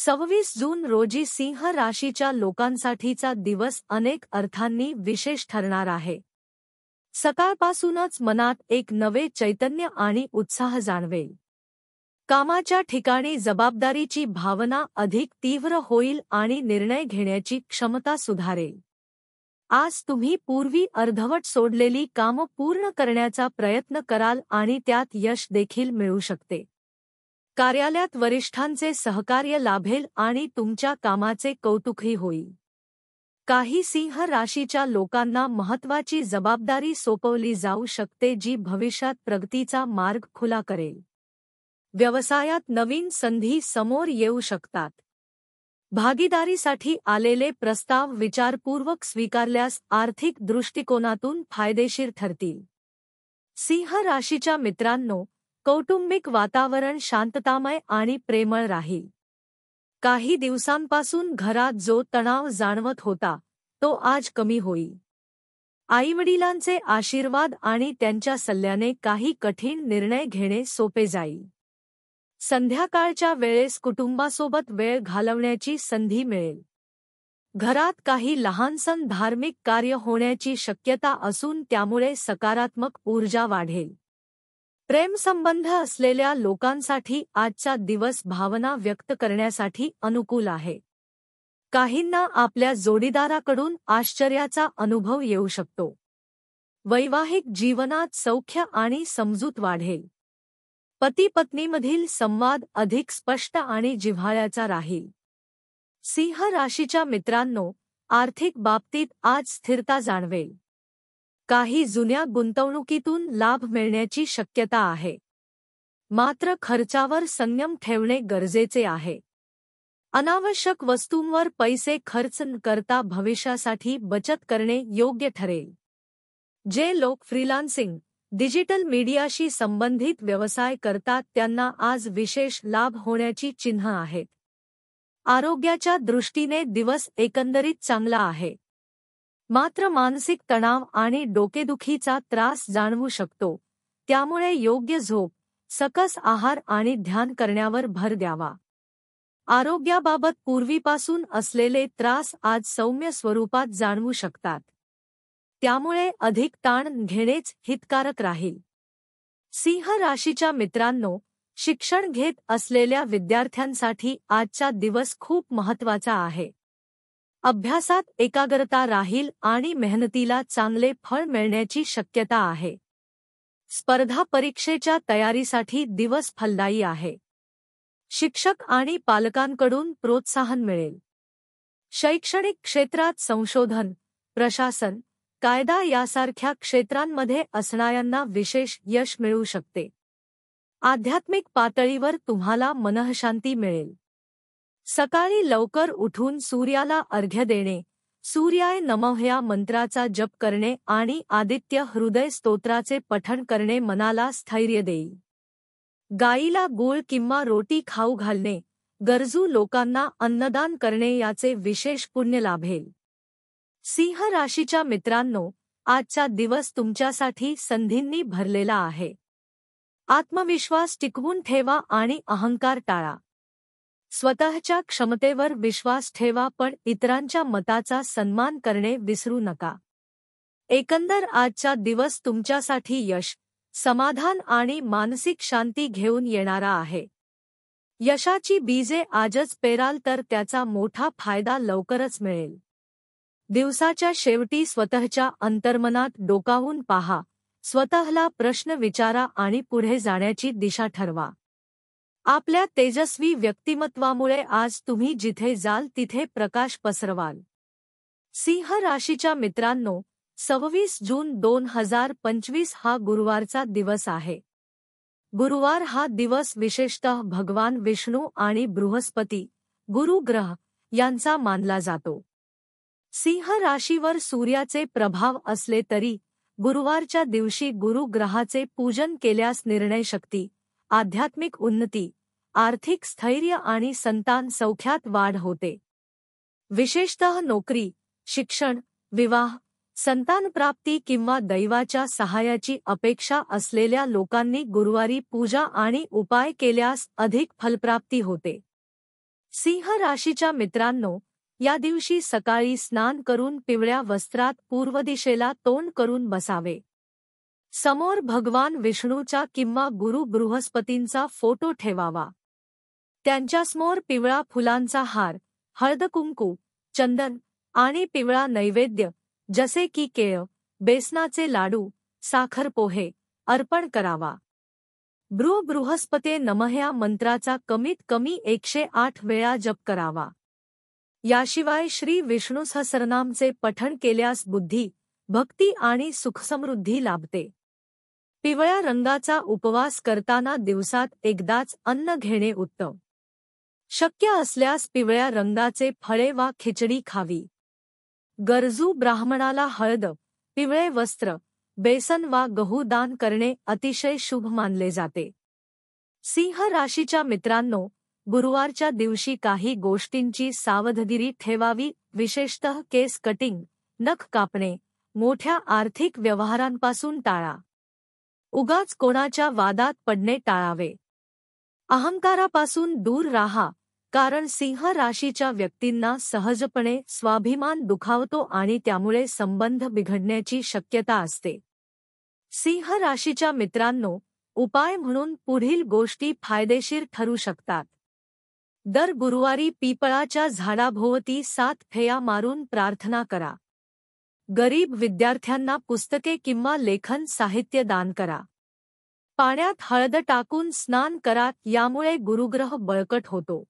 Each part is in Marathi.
26 जून रोजी सिंह राशीच्या लोकांसाठीचा दिवस अनेक अर्थांनी विशेष ठरणार आहे. सकाळपासूनच मनात एक नवे चैतन्य आणि उत्साह जाणवेल. कामाच्या ठिकाणी जबाबदारीची भावना अधिक तीव्र होईल आणि निर्णय घेण्याची क्षमता सुधारेल. आज तुम्ही पूर्वी अर्धवट सोडलेली कामं पूर्ण करण्याचा प्रयत्न कराल आणि त्यात यश देखील मिळू शकते. कार्यालयात वरिष्ठांचे सहकार्य लाभेल आणि तुमच्या कामाचे कौतुकही होईल. काही सिंह राशीच्या लोकांना महत्त्वाची जबाबदारी सोपवली जाऊ शकते जी भविष्यात प्रगतीचा मार्ग खुला करेल. व्यवसायात नवीन संधी समोर येऊ शकतात. भागीदारीसाठी आलेले प्रस्ताव विचारपूर्वक स्वीकारल्यास आर्थिक दृष्टिकोनातून फायदेशीर ठरतील. सिंह राशीच्या मित्रांनो, कौटुंबिक वातावरण शांततामय आणि प्रेमळ राहील. काही दिवसांपासून घरात जो तणाव जाणवत होता तो आज कमी होईल. आईवडिलांचे आशीर्वाद आणि त्यांच्या सल्ल्याने काही कठीण निर्णय घेणे सोपे जाईल. संध्याकाळच्या वेळेस कुटुंबासोबत वेळ घालवण्याची संधी मिळेल. घरात काही लहानसण धार्मिक कार्य होण्याची शक्यता असून त्यामुळे सकारात्मक ऊर्जा वाढेल. प्रेमसंबंध असलेल्या लोकांसाठी आजचा दिवस भावना व्यक्त करण्यासाठी अनुकूल आहे. काहींना आपल्या जोडीदाराकडून आश्चर्याचा अनुभव येऊ शकतो. वैवाहिक जीवनात सौख्य आणि समजूत वाढेल. पती-पत्नीमधील संवाद अधिक स्पष्ट आणि जिव्हाळ्याचा राहील. सिंह राशीच्या मित्रांनो, आर्थिक बाबतीत आज स्थिरता जाणवेल. काही जुन्या गुंतवणुकीतून लाभ मिळण्याची शक्यता आहे. मात्र खर्चावर संयम ठेवणे गरजेचे आहे. अनावश्यक वस्तूंवर पैसे खर्च न करता भविष्यासाठी बचत करणे योग्य ठरेल. जे लोक फ्रीलान्सिंग, डिजिटल मीडियाशी संबंधित व्यवसाय करतात त्यांना आज विशेष लाभ होण्याची चिन्ह आहेत. आरोग्याच्या दृष्टीने दिवस एकंदरीत चांगला आहे. मात्र मानसिक तणाव आणि डोकेदुखीचा त्रास जाणवू शकतो. त्यामुळे योग्य झोप, सकस आहार आणि ध्यान करण्यावर भर द्यावा. आरोग्याबाबत पूर्वीपासून असलेले त्रास आज सौम्य स्वरूपात जाणवू शकतात. त्यामुळे अधिक ताण घेणेच हितकारक राहील. सिंह राशीच्या मित्रांनो, शिक्षण घेत असलेल्या विद्यार्थ्यांसाठी आजचा दिवस खूप महत्त्वाचा आहे. अभ्यासात एकाग्रता राहील आणि मेहनतीला चांगले फळ मिळण्याची शक्यता आहे. स्पर्धा परीक्षेच्या तयारीसाठी दिवस फलदायी आहे. शिक्षक आणि पालकांकडून प्रोत्साहन मिळेल. शैक्षणिक क्षेत्रात संशोधन, प्रशासन, कायदा यासारख्या क्षेत्रांमध्ये असणाऱ्यांना विशेष यश मिळू शकते. आध्यात्मिक पातळीवर तुम्हाला मनःशांती मिळेल. सकाळी लवकर उठून सूर्याला अर्घ्य देणे, सूर्याय नमः या मंत्राचा जप करणे आणि आदित्य हृदय स्तोत्राचे पठण करणे मनाला स्थैर्य देईल. गाईला गूळ किंवा रोटी खाऊ घालणे, गरजू लोकांना अन्नदान करणे याचे विशेष पुण्य लाभेल. सिंह राशीच्या मित्रांनो, आजचा दिवस तुमच्यासाठी संधींनी भरलेला आहे. आत्मविश्वास टिकवून ठेवा आणि अहंकार टाळा. स्वतःच्या क्षमतेवर विश्वास ठेवा पण इतरांच्या मताचा सन्मान करणे विसरू नका. एकंदर आजचा दिवस तुमच्यासाठी यश, समाधान आणि मानसिक शांती घेऊन येणारा आहे. यशाची बीजे आजच पेराल तर त्याचा मोठा फायदा लवकरच मिळेल. दिवसाच्या शेवटी स्वतःच्या अंतर्मनात डोकावून पहा, स्वतःला प्रश्न विचारा आणि पुढे जाण्याची दिशा ठरवा. आपल्या तेजस्वी व्यक्तिमत्वामुळे आज तुम्ही जिथे जाल तिथे प्रकाश पसरवाल. सिंह राशीच्या मित्रांनो, 26 जून 2025 हा गुरुवारचा दिवस आहे. गुरुवार हा दिवस विशेषतः भगवान विष्णू आणि बृहस्पती, गुरु ग्रह यांचा मानला जातो. सिंह राशीवर सूर्याचे प्रभाव असले तरी गुरुवारच्या दिवशी गुरु ग्रहाचे पूजन केल्यास निर्णय शक्ती, आध्यात्मिक उन्नती, आर्थिक स्थैर्य आणि संतान सौख्यात वाढ होते. विशेषतः नोकरी, शिक्षण, विवाह, संतानप्राप्ती किंवा दैवाच्या सहाय्याची अपेक्षा असलेल्या लोकांनी गुरुवारी पूजा आणि उपाय केल्यास अधिक फलप्राप्ती होते. सिंह राशीच्या मित्रांनो, या दिवशी सकाळी स्नान करून पिवळ्या वस्त्रात पूर्व दिशेला तोंड करून बसावे. समोर भगवान विष्णूचा किंवा गुरु बृहस्पतींचा फोटो ठेवावा. त्यांच्यासमोर पिवळा फुलांचा हार, हळदकुंकू, चंदन आणि पिवळा नैवेद्य जसे की केळ, बेसनाचे लाडू, साखर पोहे अर्पण करावा. बृहस्पते नमः या मंत्राचा कमीत कमी 108 वेळा जप करावा. याशिवाय श्री विष्णू सहस्रनामचे पठण केल्यास बुद्धी, भक्ती आणि सुखसमृद्धी लाभते. पिवळ्या रंगाचा उपवास करताना दिवसात एकदाच अन्न घेणे उत्तम. शक्य असल्यास पिवळ्या रंगाचे फळे वा खिचडी खावी. गरजू ब्राह्मणाला हळद, पिवळे वस्त्र, बेसन वा गहू दान करणे अतिशय शुभ मानले जाते. सिंह राशीच्या मित्रांनो, गुरुवारच्या दिवशी काही गोष्टींची सावधगिरी ठेवावी. विशेषतः केस कटिंग, नख कापणे, मोठ्या आर्थिक व्यवहारांपासून टाळा. उगाच कोणाच्या वादात पडणे टाळावे. अहंकारापासून दूर राहा, कारण सिंह राशीच्या व्यक्तींना सहजपणे स्वाभिमान दुखावतो आणि त्यामुळे संबंध बिघडण्याची शक्यता असते. सिंह राशीच्या मित्रांनो, उपाय म्हणून पुढील गोष्टी फायदेशीर ठरू शकतात. दर गुरुवारी पिपळाच्या झाडाभोवती 7 फेऱ्या मारून प्रार्थना करा. गरीब विद्यार्थ्यांना पुस्तके किंवा लेखन साहित्य दान करा. पाण्यात हळद टाकून स्नान करा, यामुळे गुरुग्रह बळकट होतो.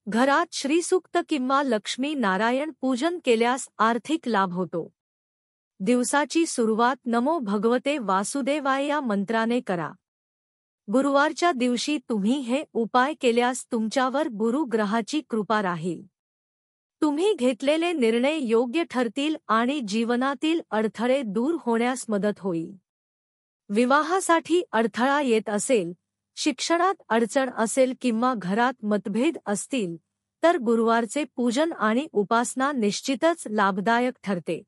घरात श्रीसूक्त किंवा लक्ष्मी नारायण पूजन केल्यास आर्थिक लाभ होतो. दिवसाची सुरुवात नमो भगवते वासुदेवाय या मंत्राने करा. गुरुवारच्या दिवशी तुम्ही हे उपाय केल्यास तुमच्यावर गुरुग्रहाची कृपा राहील. तुम्ही घेतलेले निर्णय योग्य ठरतील आणि जीवनातील अडथळे दूर होण्यास मदत होईल. विवाहासाठी अडथळा येत असेल, शिक्षणात अडचण असेल किंवा घरात मतभेद असतील, तर गुरुवारचे पूजन आणि उपासना निश्चितच लाभदायक ठरते.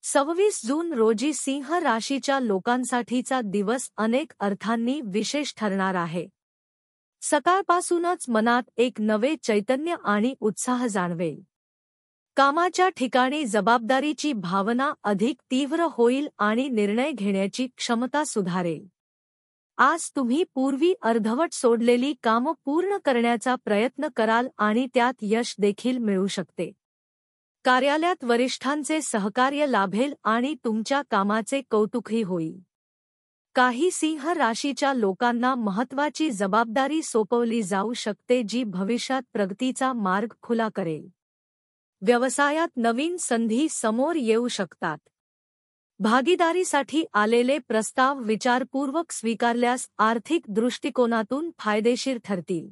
26 जून रोजी सिंह राशीच्या लोकांसाठीचा दिवस अनेक अर्थांनी विशेष ठरणार आहे. सकाळपासूनच मनात एक नवे चैतन्य आणि उत्साह जाणवेल. कामाच्या ठिकाणी जबाबदारीची भावना अधिक तीव्र होईल आणि निर्णय घेण्याची क्षमता सुधारेल. आज तुम्ही पूर्वी अर्धवट सोडलेली कामं पूर्ण करण्याचा प्रयत्न कराल आणि त्यात यश देखील मिळू शकते. कार्यालयात वरिष्ठांचे सहकार्य लाभेल आणि तुमच्या कामाचे कौतुकही होईल. काही सिंह राशीच्या लोकांना महत्त्वाची जबाबदारी सोपवली जाऊ शकते, जी भविष्यात प्रगतीचा मार्ग खुला करेल. व्यवसायात नवीन संधी समोर येऊ शकतात. भागीदारीसाठी आलेले प्रस्ताव विचारपूर्वक स्वीकारल्यास आर्थिक दृष्टिकोनातून फायदेशीर ठरतील.